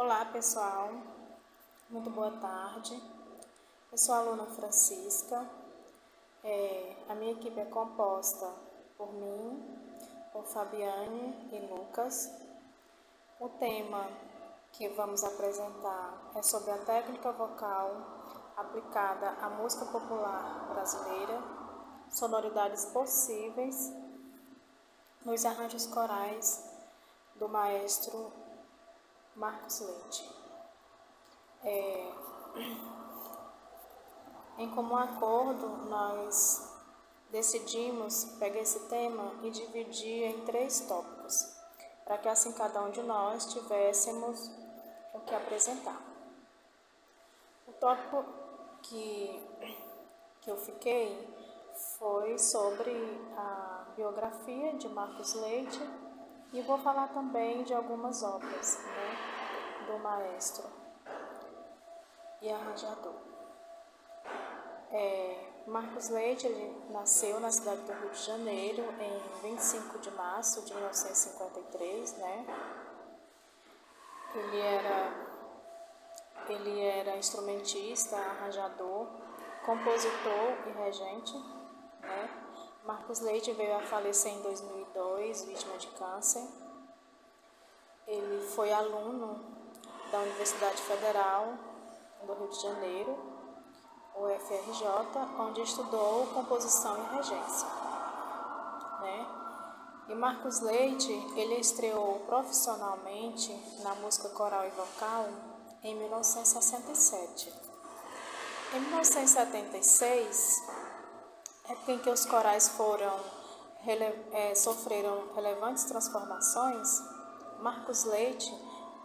Olá pessoal, muito boa tarde. Eu sou a aluna Francisca. A minha equipe é composta por mim, por Fabiane e Lucas. O tema que vamos apresentar é sobre a técnica vocal aplicada à música popular brasileira, sonoridades possíveis nos arranjos corais do maestro Marcos Leite. Em comum acordo, nós decidimos pegar esse tema e dividir em 3 tópicos, para que assim cada um de nós tivéssemos o que apresentar. O tópico que eu fiquei foi sobre a biografia de Marcos Leite e vou falar também de algumas obras, do maestro e arranjador. Marcos Leite ele nasceu na cidade do Rio de Janeiro em 25 de março de 1953, Ele era instrumentista, arranjador, compositor e regente, Marcos Leite veio a falecer em 2002, vítima de câncer. Ele foi aluno da Universidade Federal do Rio de Janeiro, UFRJ, onde estudou composição e regência. E Marcos Leite, ele estreou profissionalmente na música coral e vocal em 1967. Em 1976, época em que os corais sofreram relevantes transformações, Marcos Leite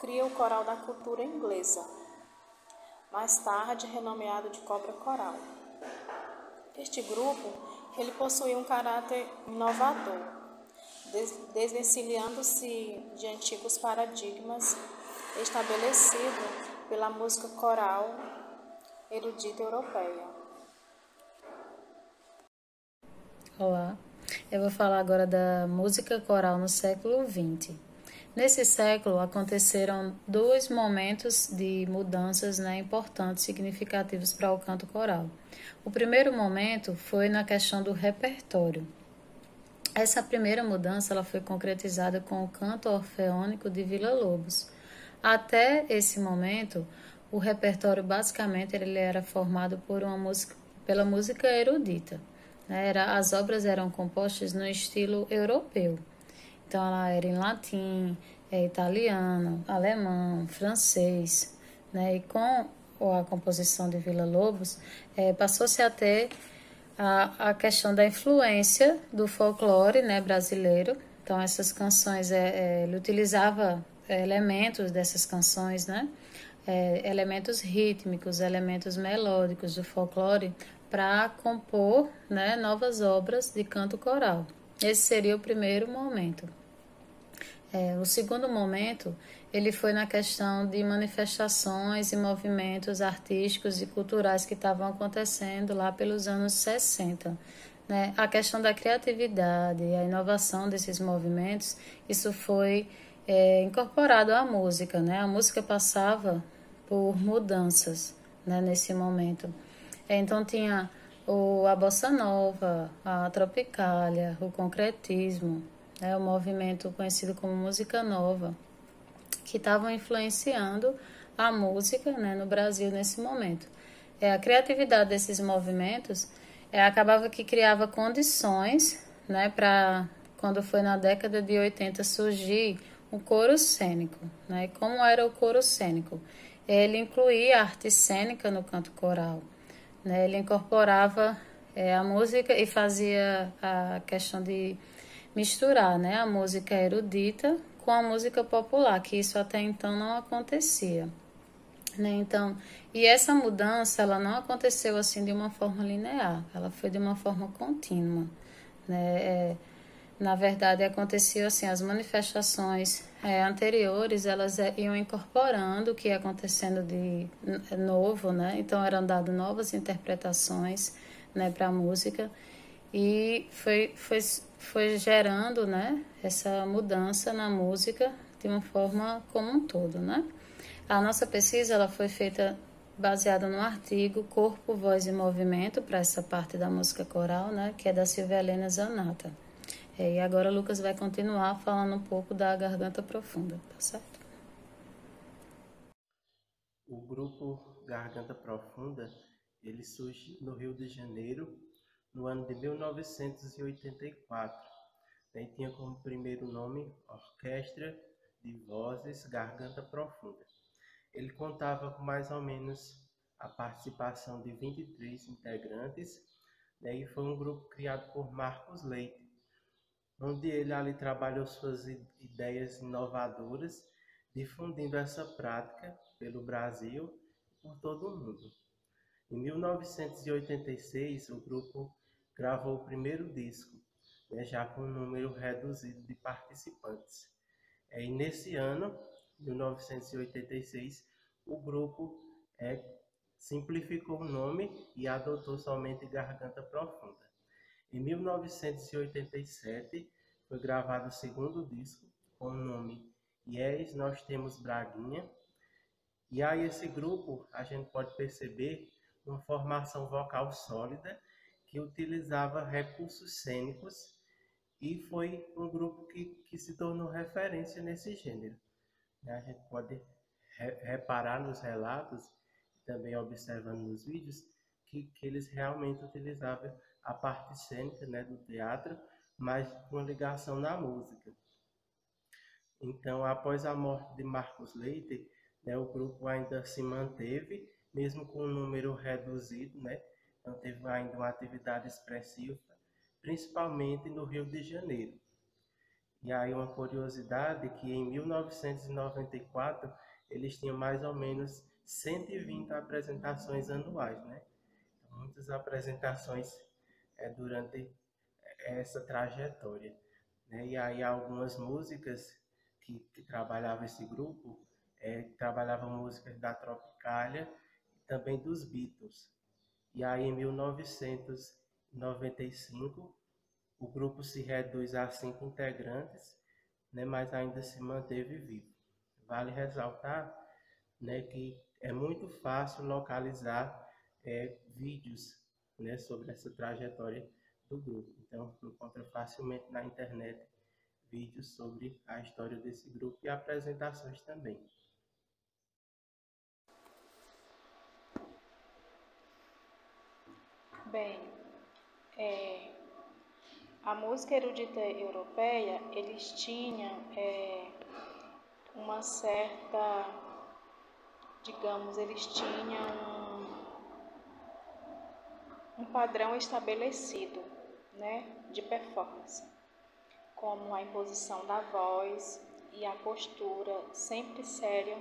cria o Coral da Cultura Inglesa, mais tarde renomeado de Cobra Coral. Este grupo ele possuía um caráter inovador, desvencilhando-se de antigos paradigmas estabelecidos pela música coral erudita europeia. Olá, eu vou falar agora da música coral no século XX. Nesse século aconteceram 2 momentos de mudanças importantes, significativos para o canto coral. O primeiro momento foi na questão do repertório. Essa primeira mudança ela foi concretizada com o canto orfeônico de Villa-Lobos. Até esse momento, o repertório basicamente ele era formado pela música erudita. As obras eram compostas no estilo europeu. Então, ela era em latim, italiano, alemão, francês. E com a composição de Villa-Lobos, passou-se a ter a questão da influência do folclore brasileiro. Então, essas canções, ele utilizava elementos dessas canções, elementos rítmicos, elementos melódicos do folclore, para compor novas obras de canto coral. Esse seria o primeiro momento. O segundo momento, ele foi na questão de manifestações e movimentos artísticos e culturais que estavam acontecendo lá pelos anos 60. A questão da criatividade e a inovação desses movimentos, isso foi incorporado à música. A música passava por mudanças nesse momento. Então tinha a bossa nova, a tropicália, o concretismo, o movimento conhecido como música nova, que estavam influenciando a música no Brasil nesse momento. A criatividade desses movimentos acabava que criava condições para, quando foi na década de 80, surgir o coro cênico. E como era o coro cênico? Ele incluía a arte cênica no canto coral. Ele incorporava a música e fazia a questão de misturar a música erudita com a música popular, que isso até então não acontecia. Então, e essa mudança ela não aconteceu assim de uma forma linear, ela foi de uma forma contínua. Na verdade, aconteciam assim, as manifestações anteriores, elas iam incorporando o que ia acontecendo de novo, Então, eram dadas novas interpretações para a música e foi gerando essa mudança na música de uma forma como um todo, A nossa pesquisa ela foi feita baseada no artigo Corpo, Voz e Movimento, para essa parte da música coral, né, que é da Silvia Helena Zanata. E agora o Lucas vai continuar falando um pouco da garganta profunda, tá certo? O grupo Garganta Profunda, ele surge no Rio de Janeiro, no ano de 1984. E tinha como primeiro nome Orquestra de Vozes Garganta Profunda. Ele contava com mais ou menos a participação de 23 integrantes, e foi um grupo criado por Marcos Leite, onde ele ali trabalhou suas ideias inovadoras, difundindo essa prática pelo Brasil e por todo o mundo. Em 1986, o grupo gravou o primeiro disco, já com um número reduzido de participantes. E nesse ano, 1986, o grupo simplificou o nome e adotou somente Garganta Profunda. Em 1987, foi gravado o segundo disco, com o nome Yes, Nós Temos Braguinha. E aí esse grupo, a gente pode perceber uma formação vocal sólida, que utilizava recursos cênicos, e foi um grupo que se tornou referência nesse gênero. A gente pode reparar nos relatos, também observando nos vídeos, que eles realmente utilizavam a parte cênica, né, do teatro, mas com ligação na música. Então, após a morte de Marcos Leite, né, o grupo ainda se manteve, mesmo com um número reduzido, né? Então, teve ainda uma atividade expressiva, principalmente no Rio de Janeiro. E aí uma curiosidade que em 1994 eles tinham mais ou menos 120 apresentações anuais, né? Muitas apresentações durante essa trajetória, né? E aí algumas músicas que trabalhava esse grupo, trabalhavam músicas da Tropicália e também dos Beatles. E aí em 1995 o grupo se reduz a 5 integrantes, né, mas ainda se manteve vivo. Vale ressaltar, né, que é muito fácil localizar vídeos, né, sobre essa trajetória do grupo. Então, encontra facilmente na internet vídeos sobre a história desse grupo e apresentações também. Bem, a música erudita europeia, eles tinham uma certa, digamos, eles tinham um padrão estabelecido, né, de performance, como a imposição da voz e a postura sempre séria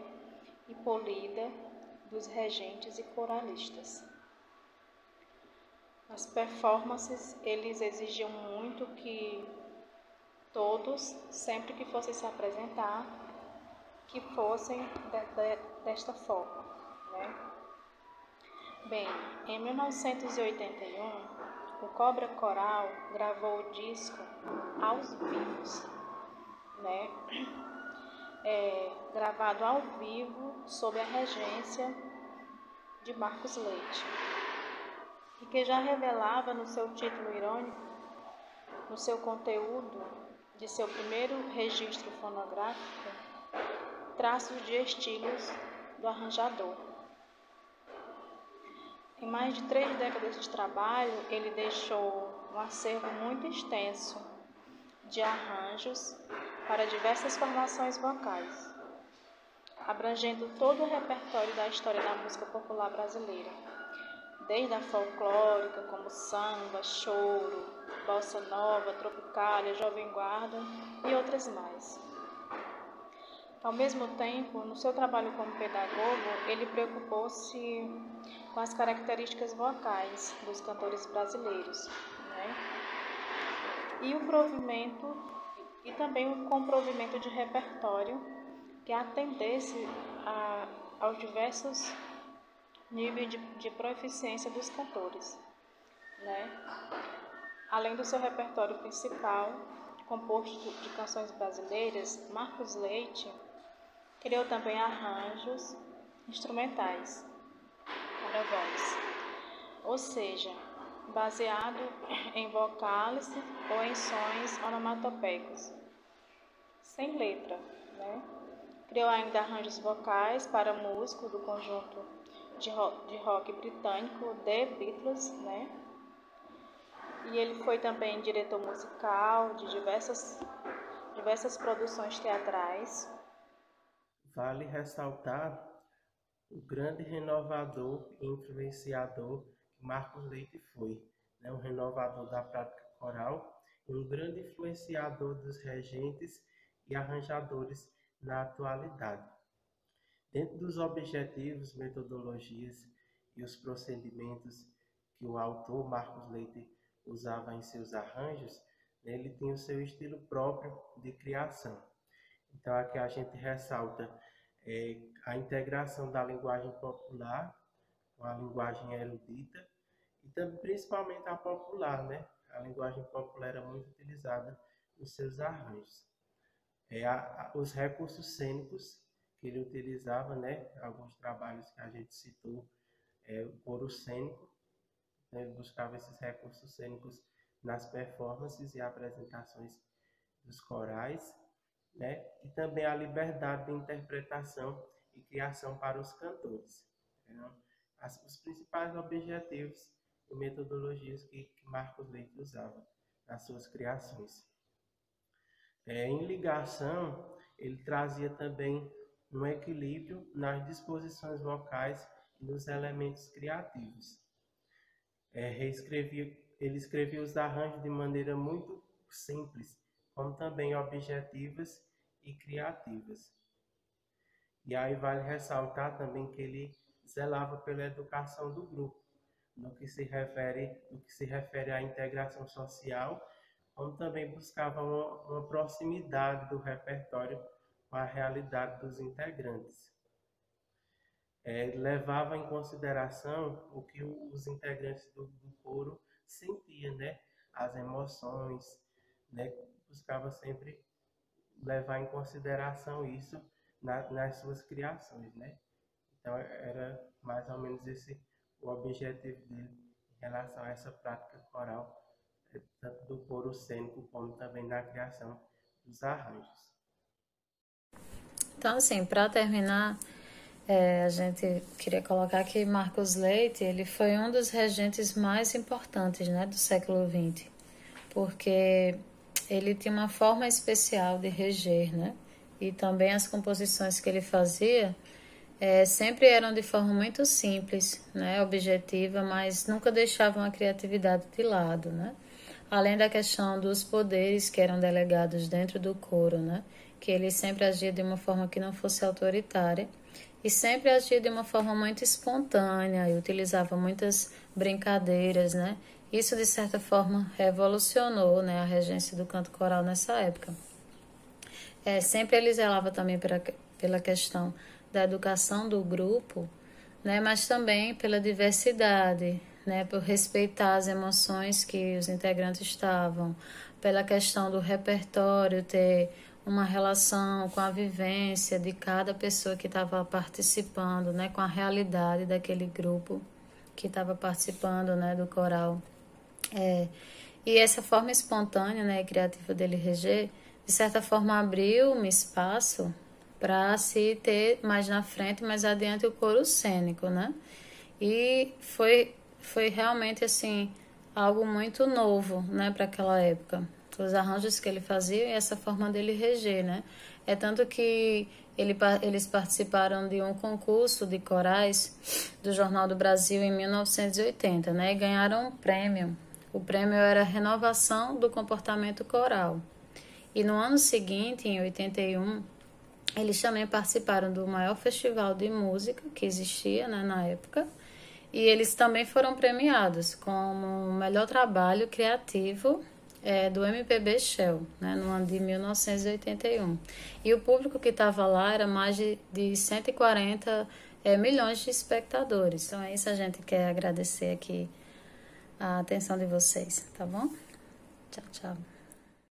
e polida dos regentes e coralistas. As performances, eles exigiam muito que todos, sempre que fossem se apresentar, que fossem desta forma, né? Bem, em 1981, o Cobra Coral gravou o disco Aos Vivos, né? Gravado ao vivo sob a regência de Marcos Leite, e que já revelava no seu título irônico, no seu conteúdo de seu primeiro registro fonográfico, traços de estilos do arranjador. Em mais de 3 décadas de trabalho, ele deixou um acervo muito extenso de arranjos para diversas formações vocais, abrangendo todo o repertório da história da música popular brasileira, desde a folclórica, como samba, choro, bossa nova, tropicália, jovem guarda e outras mais. Ao mesmo tempo, no seu trabalho como pedagogo, ele preocupou-se com as características vocais dos cantores brasileiros, né? E também com o provimento de repertório que atendesse aos diversos níveis de proficiência dos cantores, né? Além do seu repertório principal, composto de canções brasileiras, Marcos Leite Criou também arranjos instrumentais para voz, ou seja, baseado em vocais ou em sons onomatopeicos, sem letra, né? Criou ainda arranjos vocais para músico do conjunto de rock britânico The Beatles, né? E ele foi também diretor musical de diversas produções teatrais. Vale ressaltar o grande renovador e influenciador que Marcos Leite foi, né? Um renovador da prática coral e um grande influenciador dos regentes e arranjadores na atualidade. Dentro dos objetivos, metodologias e os procedimentos que o autor Marcos Leite usava em seus arranjos, ele tinha o seu estilo próprio de criação. Então aqui a gente ressalta a integração da linguagem popular com a linguagem erudita e também, principalmente a popular, né? A linguagem popular era muito utilizada nos seus arranjos. Os recursos cênicos que ele utilizava, né? Alguns trabalhos que a gente citou, o coro cênico, né? Ele buscava esses recursos cênicos nas performances e apresentações dos corais, né? E também a liberdade de interpretação e criação para os cantores. Né? Os principais objetivos e metodologias que Marcos Leite usava nas suas criações. Em ligação, ele trazia também um equilíbrio nas disposições vocais e nos elementos criativos. Ele escrevia os arranjos de maneira muito simples, como também objetivas e criativas. E aí vale ressaltar também que ele zelava pela educação do grupo, no que se refere à integração social, como também buscava uma proximidade do repertório com a realidade dos integrantes. Levava em consideração o que os integrantes do coro sentiam, né? As emoções, né? Buscava sempre levar em consideração isso nas suas criações, né? Então era mais ou menos esse o objetivo dele em relação a essa prática coral, tanto do coro cênico como também na criação dos arranjos. Então, assim, para terminar, a gente queria colocar que Marcos Leite, ele foi um dos regentes mais importantes, né, do século XX, porque ele tinha uma forma especial de reger, né, e também as composições que ele fazia sempre eram de forma muito simples, né, objetiva, mas nunca deixavam a criatividade de lado, né, além da questão dos poderes que eram delegados dentro do coro, né, que ele sempre agia de uma forma que não fosse autoritária, e sempre agia de uma forma muito espontânea e utilizava muitas brincadeiras, né? Isso, de certa forma, revolucionou, né, a regência do canto coral nessa época. Sempre ele zelava também pela questão da educação do grupo, né, mas também pela diversidade, né, por respeitar as emoções que os integrantes estavam, pela questão do repertório ter uma relação com a vivência de cada pessoa que estava participando, né, com a realidade daquele grupo que estava participando, né, do coral. E essa forma espontânea, né, e criativa dele reger, de certa forma abriu um espaço para se ter mais na frente, mais adiante, o coro cênico, né? E foi realmente, assim, algo muito novo, né, para aquela época. Os arranjos que ele fazia e essa forma dele reger, né? É tanto que eles participaram de um concurso de corais do Jornal do Brasil em 1980, né? E ganharam um prêmio. O prêmio era Renovação do Comportamento Coral. E no ano seguinte, em 81, eles também participaram do maior festival de música que existia, né, na época. E eles também foram premiados como o melhor trabalho criativo do MPB Shell, né, no ano de 1981. E o público que estava lá era mais de 140 milhões de espectadores. Então é isso, a gente quer agradecer aqui a atenção de vocês, tá bom? Tchau, tchau.